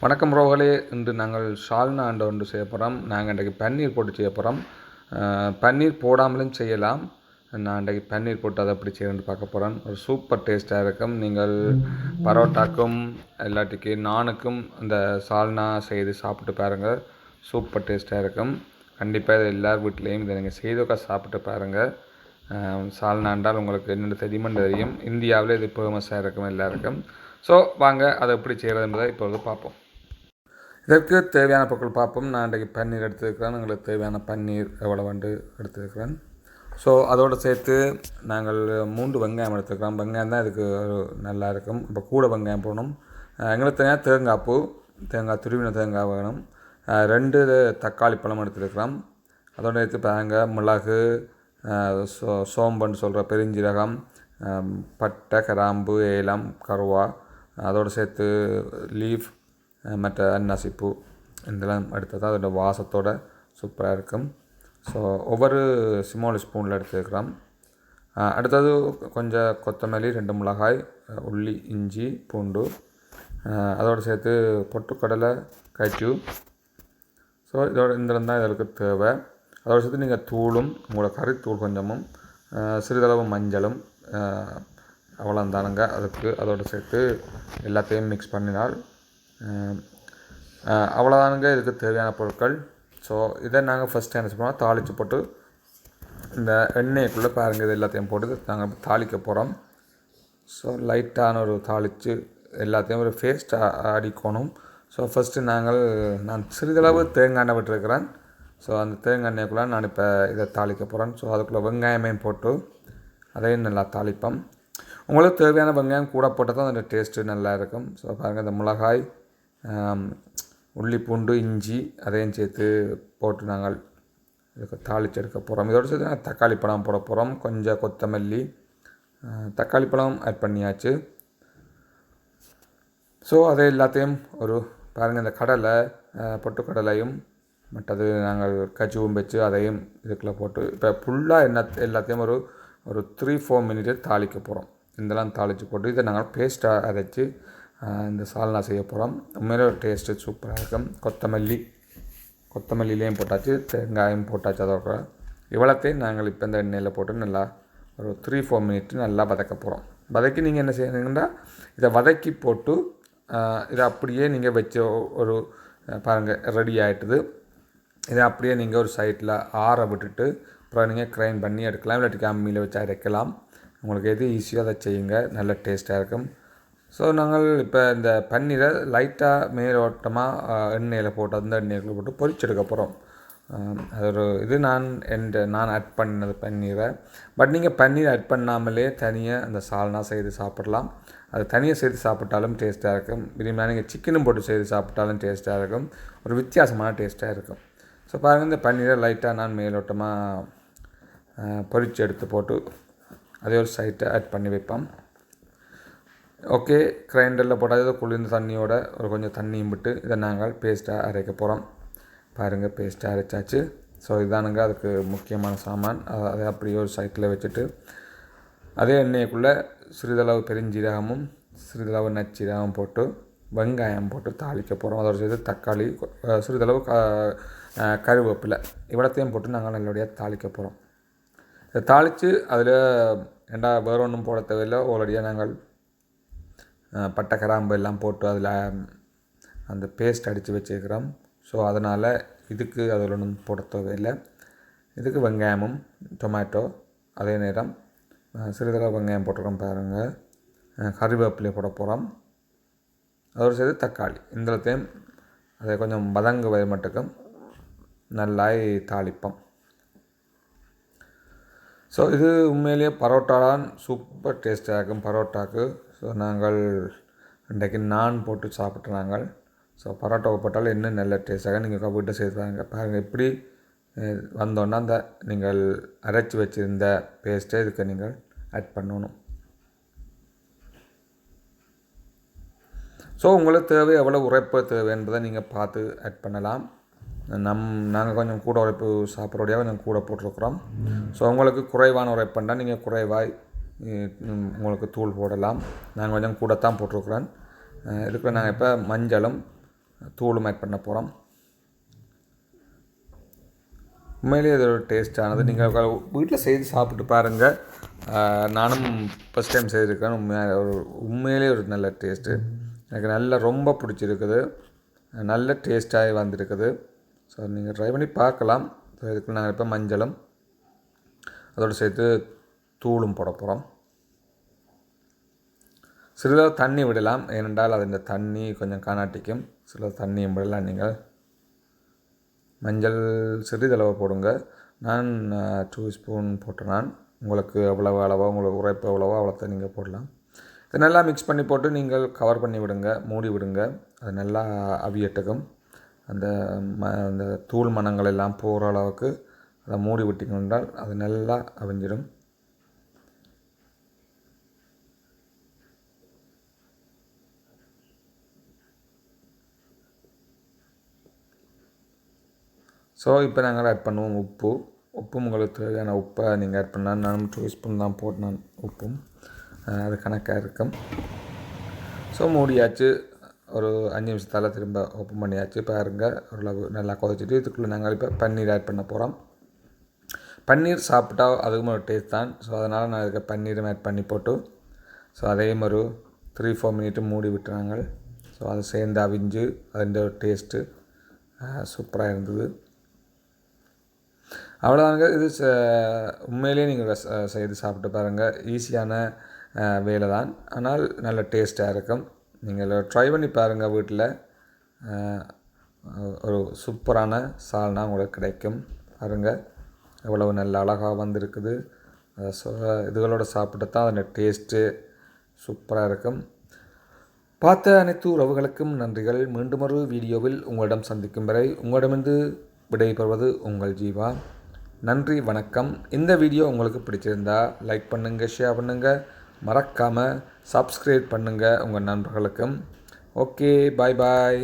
வணக்கம் ரோகலே. இன்று நாங்கள் சால்னா ஒன்று செய்ய போகிறோம். நாங்கள் இன்றைக்கு பன்னீர் போட்டு செய்ய போகிறோம். பன்னீர் போடாமலும் செய்யலாம். நான் இன்றைக்கு பன்னீர் போட்டு அதை எப்படி செய்யணும்னு பார்க்க போகிறேன். ஒரு சூப்பர் டேஸ்ட்டாக இருக்கும். நீங்கள் பரோட்டாக்கும் இல்லாட்டிக்கு நானுக்கும் இந்த சால்னா செய்து சாப்பிட்டு பாருங்கள். சூப்பர் டேஸ்ட்டாக இருக்கும். கண்டிப்பாக இது எல்லார் வீட்லேயும் இதை நீங்கள் செய்துக்க சாப்பிட்டு பாருங்கள். சால்னா என்றால் உங்களுக்கு என்னென்ன தெரியும். இந்தியாவில் இது ஃபேமஸாக இருக்கும் எல்லாருக்கும். ஸோ வாங்க அதை எப்படி செய்கிறது என்பதை இப்பொழுது பார்ப்போம். இதற்கு தேவையான பொருட்கள் பார்ப்போம். நான் இன்றைக்கு பன்னீர் எடுத்துருக்கிறேன். எங்களுக்கு தேவையான பன்னீர் எவ்வளோ எடுத்துருக்கிறேன். ஸோ அதோடு சேர்த்து நாங்கள் 3 வெங்காயம் எடுத்துருக்கிறோம். வெங்காயம் தான் இதுக்கு நல்லா இருக்கும். இப்போ கூட வெங்காயம் போடணும். எங்களுக்கு தேவையான தேங்காய் துருவின தேங்காய் வேணும். 2 தக்காளி பழம் எடுத்துருக்கிறோம். அதோடு எடுத்து பாருங்க, மிளகு, சோம்புன்னு சொல்கிற பெருஞ்சீரகம், பட்டை, கிராம்பு, ஏலம், கருவா, அதோடு சேர்த்து லீஃப், மற்ற அன்னாசிப்பூ இதெல்லாம் எடுத்தது அதோட வாசத்தோடு சூப்பராக இருக்கும். ஸோ ஒவ்வொரு ஸ்மால் ஸ்பூனில் எடுத்துக்கிறோம். அடுத்தது கொஞ்சம் கொத்தமல்லி, 2 மிளகாய், உள்ளி, இஞ்சி, பூண்டு, அதோடு சேர்த்து பொட்டுக்கடலை, கஜு. ஸோ இதெல்லாம் தான் இதற்கு தேவை. அதோடு சேர்த்து நீங்கள் தூளும், உங்களோட கறித்தூள் கொஞ்சமும், சிறிதளவு மஞ்சளும் அவ்வளோந்தானுங்க அதுக்கு. அதோடு சேர்த்து எல்லாத்தையும் மிக்ஸ் பண்ணினால் அவ்வளோதானுங்க இதுக்கு தேவையான பொருட்கள். ஸோ இதை நாங்கள் ஃபஸ்ட்டு என்ன செய்வோம், தாளித்து போட்டு இந்த எண்ணெய்க்குள்ளே பாருங்கள் இது எல்லாத்தையும் போட்டு நாங்கள் தாளிக்க போகிறோம். ஸோ லைட்டான ஒரு தாளித்து எல்லாத்தையும் ஒரு பேஸ்ட்டாக அடிக்கணும். ஸோ ஃபஸ்ட்டு நான் சிறிதளவு தேங்காய் எண்ணெய் விட்டுருக்கிறேன். ஸோ அந்த தேங்காய் எண்ணெய்க்குள்ளே நான் இப்போ இதை தாளிக்க போகிறேன். ஸோ அதுக்குள்ளே வெங்காயமே போட்டு அதையும் நல்லா தாளிப்போம். உங்களுக்கு தேவையான வெங்காயம் கூட போட்டால் தான் அதோட டேஸ்ட்டு நல்லா இருக்கும். ஸோ பாருங்கள், இந்த மிளகாய், உள்ளி, பூண்டு, இஞ்சி அதையும் சேர்த்து போட்டு நாங்கள் இதுக்கு தாளித்து எடுக்க போகிறோம். இதோடு சேர்த்து தக்காளி பழம் போட போகிறோம். கொஞ்சம் கொத்தமல்லி, தக்காளி பழம் ஆட் பண்ணியாச்சு. ஸோ அதை எல்லாத்தையும் ஒரு பாருங்கள், இந்த கடலை, பொட்டுக்கடலையும் மற்றது நாங்கள் கஜுவும் வச்சு அதையும் இதுக்குள்ளே போட்டு இப்போ ஃபுல்லாக எல்லாத்தையும் ஒரு 3-4 மினிட்டு தாளிக்க போகிறோம். இதெல்லாம் தாளித்து போட்டு இதை நாங்கள் பேஸ்ட்டாக அரைச்சி இந்த சால்னா செய்ய போகிறோம். உண்மையிலே ஒரு டேஸ்ட்டு சூப்பராக இருக்கும். கொத்தமல்லியிலையும் போட்டாச்சு, தேங்காயும் போட்டாச்சு. அதோட இவ்வளோத்தையும் நாங்கள் இப்போ இந்த எண்ணெயில் போட்டு நல்லா ஒரு 3-4 மினிட்டு நல்லா வதக்க போகிறோம். வதக்கி நீங்கள் என்ன செய்யணுங்கன்னா, இதை வதக்கி போட்டு இதை அப்படியே நீங்கள் வச்ச ஒரு பாருங்கள் ரெடி ஆகிட்டுது. இதை அப்படியே நீங்கள் ஒரு சைடில் ஆற விட்டுட்டு அப்புறம் நீங்கள் கிரைண்ட் பண்ணி எடுக்கலாம். இல்லாட்டி அம்மியில் வச்சு அரைக்கலாம். உங்களுக்கு எது ஈஸியோ அதை செய்யுங்க. நல்ல டேஸ்ட்டாக இருக்கும். ஸோ நாங்கள் இப்போ இந்த பன்னீரை லைட்டாக மேலோட்டமாக எண்ணெயில் போட்டு அந்த எண்ணெய்க்குள்ளே போட்டு பொரிச்செடுக்க போகிறோம். அது ஒரு இது நான் ஆட் பண்ணது பன்னீரை. பட் நீங்கள் பன்னீர் ஆட் பண்ணாமலே தனியாக அந்த சால்னா செய்து சாப்பிடலாம். அது தனியாக செய்து சாப்பிட்டாலும் டேஸ்ட்டாக இருக்கும். விரும்பினா நீங்கள் சிக்கனும் போட்டு செய்து சாப்பிட்டாலும் டேஸ்ட்டாக இருக்கும். ஒரு வித்தியாசமான டேஸ்ட்டாக இருக்கும். ஸோ பாருங்கள், இந்த பன்னீரை லைட்டாக நான் மேலோட்டமாக பொரித்து எடுத்து போட்டு அதே ஒரு சைட்டை ஆட் பண்ணி வைப்போம். ஓகே, கிரைண்டரில் போட்டால் இதை குளிர்ந்த தண்ணியோட ஒரு கொஞ்சம் தண்ணியும் விட்டு இதை நாங்கள் பேஸ்ட்டாக அரைக்க போகிறோம். பாருங்கள், பேஸ்ட்டாக அரைச்சாச்சு. ஸோ இதானுங்க அதுக்கு முக்கியமான சாமான். அதை அப்படியே ஒரு சைட்டில் வச்சுட்டு அதே எண்ணெய்க்குள்ளே சிறிதளவு பெருஞ்சீரகமும் சிறிதளவு நச்சீரகமும் போட்டு வெங்காயம் போட்டு தாளிக்க போகிறோம். அதோடு சேர்த்து தக்காளி, சிறிதளவு கருவேப்பிலை இவ்வளோத்தையும் போட்டு நாங்கள் நல்லபடியாக தாளிக்க போகிறோம். இதை தாளித்து அதில் வேறு ஒன்றும் போட தேவையில்லை. ஆல்ரெடியாக நாங்கள் பட்டை, கிராம்பு எல்லாம் போட்டு அதில் அந்த பேஸ்ட் அடித்து வச்சுருக்கிறோம். ஸோ அதனால் இதுக்கு அதில் ஒன்றும் போட தேவையில்லை. இதுக்கு வெங்காயமும் டொமேட்டோ, அதே நேரம் சிறிதளவு வெங்காயம் போட்டுக்கிறோம். பாருங்கள், கறிவேப்பிலையை போட போகிறோம். அதோடு சேர்த்து தக்காளி இந்த அதை கொஞ்சம் வதங்குவது மட்டுக்கும் நல்லா தாளிப்போம். ஸோ இது உண்மையிலேயே பரோட்டாதான் சூப்பர் டேஸ்ட்டாக இருக்கும் பரோட்டாவுக்கு. ஸோ நாங்கள் இன்றைக்கு நான் போட்டு சாப்பிட்டு நாங்கள். ஸோ பரோட்டாவை போட்டாலும் இன்னும் நல்ல டேஸ்ட்டாக நீங்கள் வீட்டை செய்வாங்க. பாருங்கள், இப்படி வந்தோன்னா அந்த நீங்கள் அரைச்சி வச்சுருந்த பேஸ்ட்டை இதுக்கு நீங்கள் ஆட் பண்ணணும். ஸோ உங்களுக்கு தேவை எவ்வளோ உரைப்பு தேவை என்பதை நீங்கள் பார்த்து ஆட் பண்ணலாம். நாங்கள் கொஞ்சம் கூட உரைப்பு சாப்பிட்றோடையாக கொஞ்சம் கூட போட்டிருக்கிறோம். ஸோ உங்களுக்கு குறைவான உரைப்பு பண்ணால் நீங்கள் குறைவாய் உங்களுக்கு தூள் போடலாம். நாங்கள் கொஞ்சம் கூட தான் போட்டிருக்கிறேன். இதுக்குள்ள நாங்கள் இப்போ மஞ்சளும் தூளும் ஆட் பண்ண போகிறோம். உண்மையிலேயே இது ஒரு டேஸ்ட்டானது. நீங்கள் வீட்டில் செய்து சாப்பிட்டு பாருங்கள். நானும் ஃபஸ்ட் டைம் செய்திருக்கேன். உண்மையிலேயே ஒரு நல்ல டேஸ்ட்டு. எனக்கு நல்லா ரொம்ப பிடிச்சிருக்குது. நல்ல டேஸ்ட்டாகி வந்திருக்குது. ஸோ நீங்கள் ட்ரை பண்ணி பார்க்கலாம். ஸோ இதுக்கு நாங்கள் இப்போ மஞ்சளும் அதோடு சேர்த்து தூளும் போட போகிறோம். சிறிதளவு தண்ணி விடலாம், ஏனென்றால் அது இந்த தண்ணி கொஞ்சம் காணாட்டிக்கும். சிறிது தண்ணியும் விடலாம். நீங்கள் மஞ்சள் சிறிதளவு போடுங்க. நான் 2 ஸ்பூன் போட்டேன். நான் உங்களுக்கு எவ்வளவு அளவோ, உங்களுக்கு உரைப்பு எவ்வளவோ அவ்வளோத்த நீங்கள் போடலாம். இதை நல்லா மிக்ஸ் பண்ணி போட்டு நீங்கள் கவர் பண்ணி விடுங்க, மூடி விடுங்க. அது நல்லா அவியட்டுக்கும். அந்த தூள் மணங்கள் எல்லாம் போகிற அளவுக்கு அதை மூடி விட்டிங்கன்றால் அது நல்லா அவிஞ்சிடும். ஸோ இப்போ நாங்கள் ஆட் பண்ணுவோம் உப்பு உங்களுக்கு தேவையான உப்பை நீங்கள் ஆட் பண்ணால் நான் 2 ஸ்பூன் தான் போட்டேன் உப்பும். அது கணக்காக இருக்கும். ஸோ மூடியாச்சு. ஒரு 5 நிமிஷத்தால் திரும்ப ஓப்பன் பண்ணியாச்சு. பாருங்கள், ஓரளவு நல்லா கொதிச்சிட்டு இதுக்குள்ளே நாங்கள் இப்போ பன்னீர் ஆட் பண்ண போகிறோம். பன்னீர் சாப்பிட்டா அதுவும் ஒரு டேஸ்ட் தான். ஸோ அதனால் நான் இதுக்கு பன்னீரும் ஆட் பண்ணி போட்டு ஸோ அதையும் ஒரு 3-4 மினிட்டு மூடி விட்டுறாங்க. ஸோ அது சேர்ந்து அவிஞ்சு அதிൻ്റെ ஒரு டேஸ்ட்டு சூப்பராக இருந்தது. அவ்வளோதாங்க. இது உண்மையிலேயே நீங்கள் செய்து சாப்பிட்டு பாருங்கள். ஈஸியான வேலை தான், ஆனால் நல்ல டேஸ்ட்டாக இருக்கும். நீங்கள் ட்ரை பண்ணி பாருங்கள் வீட்டில். ஒரு சூப்பரான சால்னா உங்களுக்கு கிடைக்கும். பாருங்கள் எவ்வளவு நல்ல அழகாக வந்திருக்குது. இதுகளோட சாப்பிட்டு தான் அதோட டேஸ்ட்டு சூப்பராக இருக்கும். பார்த்த அனைத்து உறவுகளுக்கும் நன்றிகள். மீண்டும் ஒரு வீடியோவில் உங்களிடம் சந்திக்கும் வரை உங்களிடமிருந்து விடைபெறுவது உங்கள் ஜீவா. நன்றி, வணக்கம். இந்த வீடியோ உங்களுக்கு பிடிச்சிருந்தா லைக் பண்ணுங்கள், ஷேர் பண்ணுங்கள், மறக்காமல் சப்ஸ்கிரைப் பண்ணுங்கள் உங்கள் நண்பர்களுக்கும். ஓகே, பாய் பாய்.